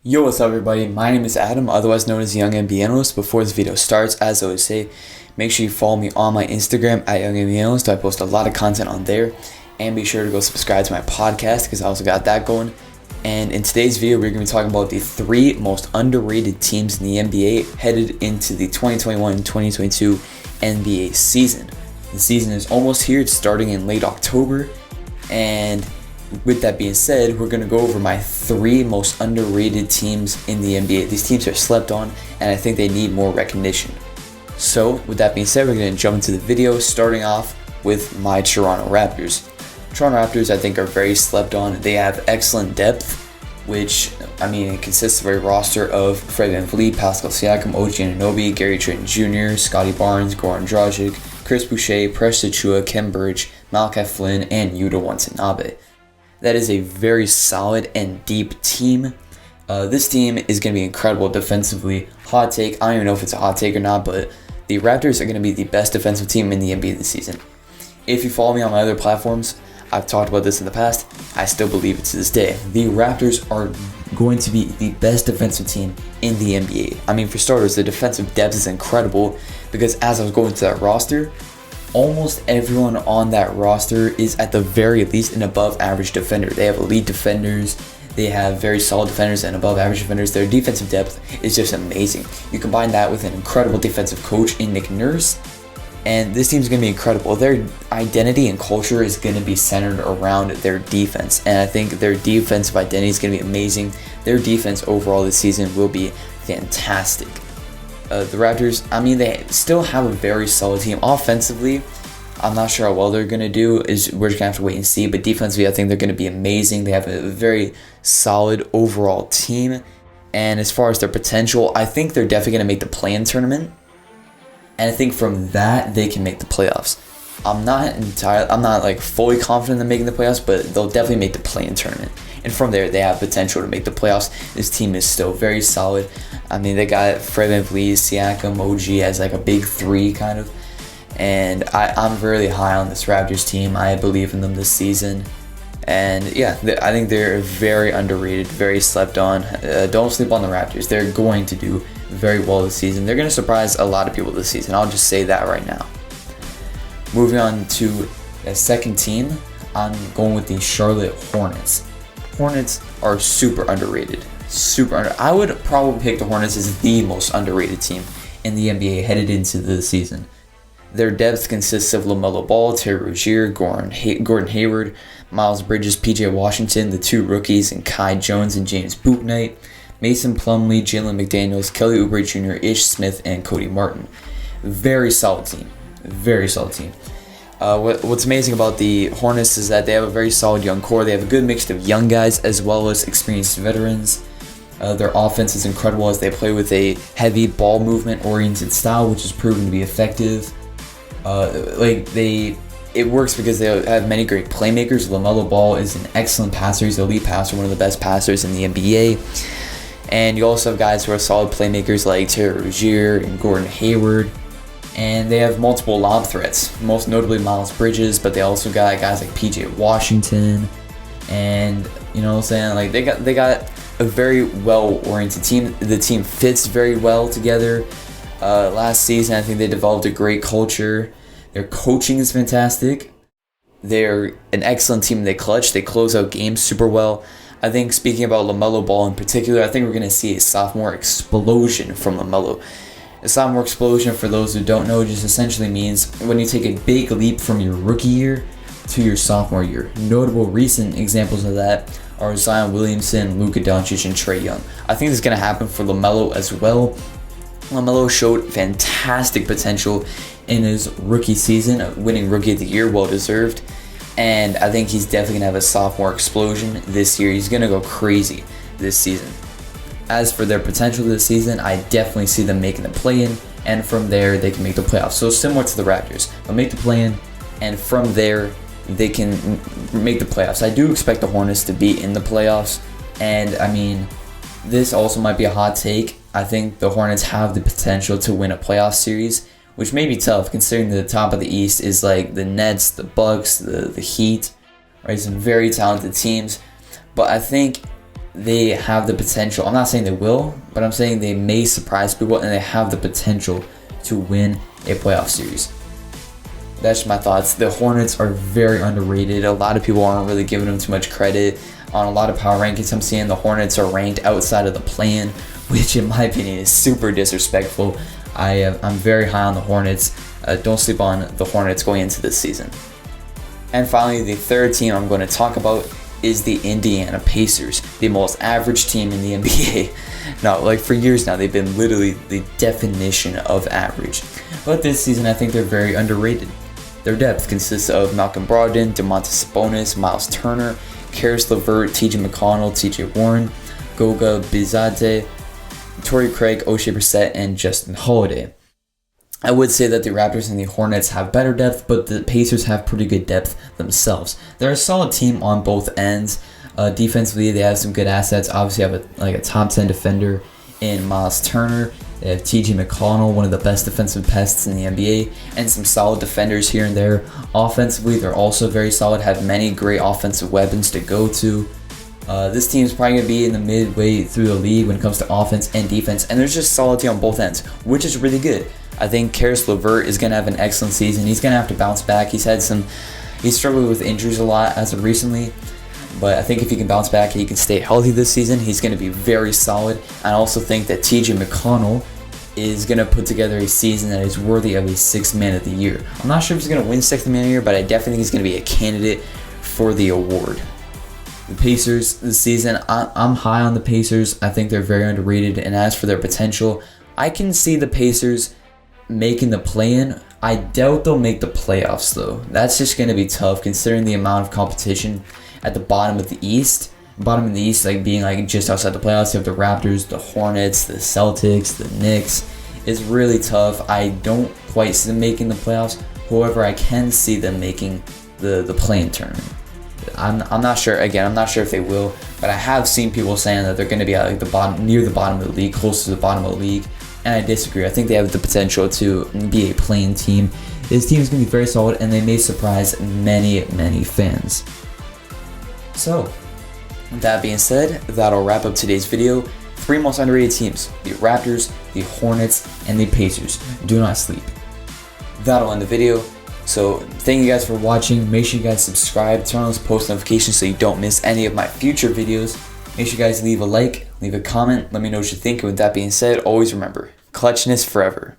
Yo, what's up everybody? My name is Adam, otherwise known as Young NBA Analyst. Before this video starts, as I always say, make sure you follow me on my Instagram at Young NBA Analyst. I post a lot of content on there. And be sure to go subscribe to my podcast because I also got that going. And in today's video, we're going to be talking about the three most underrated teams in the NBA headed into the 2021-2022 NBA season. The season is almost here. It's starting in late October. And with that being said, we're going to go over my three most underrated teams in the NBA. These teams are slept on, and I think they need more recognition. So, with that being said, we're going to jump into the video, starting off with my Toronto Raptors. Toronto Raptors, I think, are very slept on. They have excellent depth, which, it consists of a roster of Fred VanVleet, Pascal Siakam, OG Anunoby, Gary Trent Jr., Scotty Barnes, Goran Dragic, Chris Boucher, Precious Achiuwa, Khem Birch, Malachi Flynn, and Yuta Watanabe. That is a very solid and deep team. This team is going to be incredible defensively. Hot take, I don't even know if it's a hot take or not, but the Raptors are going to be the best defensive team in the NBA this season. If you follow me on my other platforms, I've talked about this in the past, I still believe it to this day. The Raptors are going to be the best defensive team in the NBA. For starters, the defensive depth is incredible because as I was going through that roster, almost everyone on that roster is at the very least an above average defender. They have elite defenders, they have very solid defenders and above average defenders. Their defensive depth is just amazing. You combine that with an incredible defensive coach in Nick Nurse, and this team's going to be incredible. Their identity and culture is going to be centered around their defense, and I think their defensive identity is going to be amazing. Their defense overall this season will be fantastic. The Raptors, they still have a very solid team. Offensively, I'm not sure how well they're going to do. We're just going to have to wait and see. But defensively, I think they're going to be amazing. They have a very solid overall team. And as far as their potential, I think they're definitely going to make the play-in tournament. And I think from that, they can make the playoffs. I'm not fully confident in making the playoffs, but they'll definitely make the play-in tournament. And from there, they have potential to make the playoffs. This team is still very solid. They got Fred VanVleet, Siakam, OG as like a big three kind of. And I'm really high on this Raptors team. I believe in them this season. And yeah, I think they're very underrated, very slept on. Don't sleep on the Raptors. They're going to do very well this season. They're going to surprise a lot of people this season. I'll just say that right now. Moving on to the second team, I'm going with the Charlotte Hornets. Hornets are super underrated. I would probably pick the Hornets as the most underrated team in the NBA headed into the season. Their depth consists of LaMelo Ball, Terry Rozier, Gordon Hayward, Miles Bridges, PJ Washington, the two rookies, and Kai Jones and James Bouknight, Mason Plumlee, Jalen McDaniels, Kelly Oubre Jr., Ish Smith, and Cody Martin. Very solid team. Very solid team. What's amazing about the Hornets is that they have a very solid young core. They have a good mix of young guys as well as experienced veterans. Their offense is incredible as they play with a heavy ball movement oriented style, which has proven to be effective. It works because they have many great playmakers. LaMelo Ball is an excellent passer. He's an elite passer, one of the best passers in the NBA. And you also have guys who are solid playmakers like Terry Rozier and Gordon Hayward. And they have multiple lob threats, most notably Miles Bridges, but they also got guys like PJ Washington. And you know what I'm saying? They got a very well-oriented team. The team fits very well together. Last season, I think they developed a great culture. Their coaching is fantastic. They're an excellent team. They clutch. They close out games super well. I think speaking about LaMelo Ball in particular, I think we're going to see a sophomore explosion from LaMelo. A sophomore explosion, for those who don't know, just essentially means when you take a big leap from your rookie year to your sophomore year. Notable recent examples of that are Zion Williamson, Luka Doncic, and Trae Young. I think this is going to happen for LaMelo as well. LaMelo showed fantastic potential in his rookie season, winning Rookie of the Year, well deserved. And I think he's definitely going to have a sophomore explosion this year. He's going to go crazy this season. As for their potential this season, I definitely see them making the play-in, and from there they can make the playoffs. So similar to the Raptors, they'll make the play-in, and from there they can make the playoffs. I do expect the Hornets to be in the playoffs, and this also might be a hot take. I think the Hornets have the potential to win a playoff series, which may be tough considering the top of the East is like the Nets, the Bucks, the Heat, right? Some very talented teams. But I think they have the potential. I'm not saying they will, but I'm saying they may surprise people, and they have the potential to win a playoff series. That's just my thoughts. The Hornets are very underrated. A lot of people aren't really giving them too much credit. On a lot of power rankings I'm seeing, the Hornets are ranked outside of the play-in, which in my opinion is super disrespectful. I'm very high on the Hornets. Don't sleep on the Hornets going into this season. And finally, the third team I'm going to talk about is the Indiana Pacers, the most average team in the NBA. Now, like for years now, they've been literally the definition of average. But this season, I think they're very underrated. Their depth consists of Malcolm Brogdon, Domantas Sabonis, Miles Turner, Caris LeVert, TJ McConnell, TJ Warren, Goga Bitadze, Torrey Craig, Oshae Brissett, and Justin Holiday. I would say that the Raptors and the Hornets have better depth, but the Pacers have pretty good depth themselves. They're a solid team on both ends. Defensively, they have some good assets. Obviously, have a top 10 defender in Miles Turner. They have TJ McConnell, one of the best defensive pests in the NBA, and some solid defenders here and there. Offensively, they're also very solid, have many great offensive weapons to go to. This team is probably going to be in the midway through the league when it comes to offense and defense, and there's just solidity on both ends, which is really good. I think Caris LeVert is going to have an excellent season. He's going to have to bounce back. He's struggled with injuries a lot as of recently, but I think if he can bounce back and he can stay healthy this season, he's going to be very solid. I also think that TJ McConnell is going to put together a season that is worthy of a Sixth Man of the Year. I'm not sure if he's going to win Sixth Man of the Year, but I definitely think he's going to be a candidate for the award. The Pacers this season, I'm high on the Pacers. I think they're very underrated, and as for their potential, I can see the Pacers making the play-in. I doubt they'll make the playoffs though. That's just going to be tough considering the amount of competition at the bottom of the East. Bottom of the East, like being like just outside the playoffs, you have the Raptors, the Hornets, the Celtics, the Knicks. It's really tough. I don't quite see them making the playoffs. However, I can see them making the play-in tournament. I'm not sure. Again, I'm not sure if they will, but I have seen people saying that they're going to be at like the bottom, near the bottom of the league, close to the bottom of the league. And I disagree. I think they have the potential to be a play-in team. This team is going to be very solid, and they may surprise many, many fans. So, with that being said, that'll wrap up today's video. 3 most underrated teams: the Raptors, the Hornets, and the Pacers. Do not sleep. That'll end the video. So, thank you guys for watching. Make sure you guys subscribe, turn on those post notifications so you don't miss any of my future videos. Make sure you guys leave a like, leave a comment, let me know what you think. And with that being said, always remember, clutchness forever.